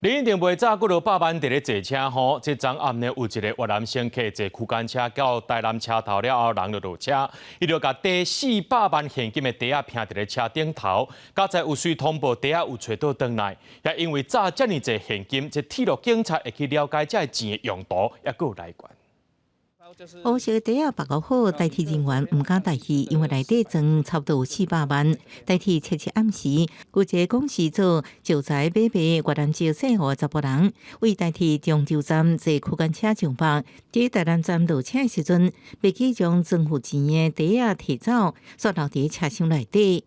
林荫町袂早过落百万伫咧坐车吼，即昨暗呢有一个越南乘客坐区间车到台南车头了后，人就落车，伊就甲第400万现金的袋仔拼伫咧车顶头，加在有随通报袋仔有找到转来，也因为早遮尔侪现金，即铁路警察会去了解这钱的用途，也有来源。黑色袋仔绑好，代替人员唔敢带去，因为内底装差不多有400万。代替切暗时，有一个公司组就在买卖越南籍姓胡查甫人，为代替中州站坐区间车上班，伫台南站落车的时阵，未记将装付钱的袋仔摕走，锁留伫车厢内底。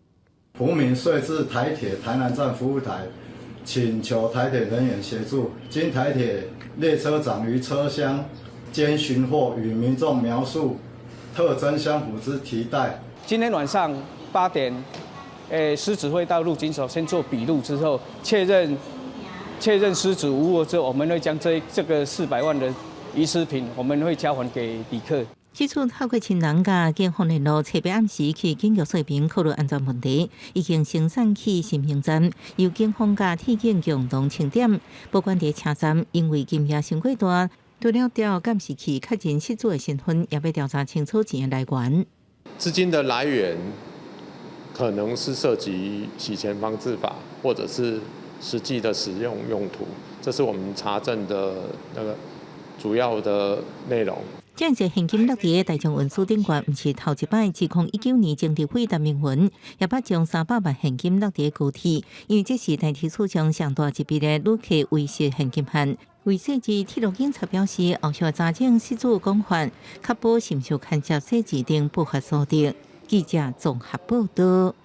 普民遂至台铁台南站服务台，请求台铁人员协助。经台铁列车长于车厢间寻获与民众描述特征相符之提袋。今天晚上8点，失主会到入境所先做笔录，之后确认失主无误之后，我们会将这个400万的遗失品，我们会交还给旅客。这次透过亲人甲警方联络，车别暗时去警局说明考虑安全问题，已经升送去新兴站，由警方甲铁警共同清点。不管伫车站，因为金额伤过大，除了调监视器确认失主的身份，也要调查清楚钱的来源。资金的来源可能是涉及洗钱防治法，或者是实际的使用用途，这是我们查证的那个主要的内容。这样侪现金落伫大众运输顶悬，毋是头一摆。自2019年政治会谈明文，也捌将300万现金落伫高铁，因为这是台铁史上上大一笔的旅客维持现金案。为设置铁路警察表示，后续查证失主讲法，确保是毋是牵涉设置等不法所得。记者综合报道。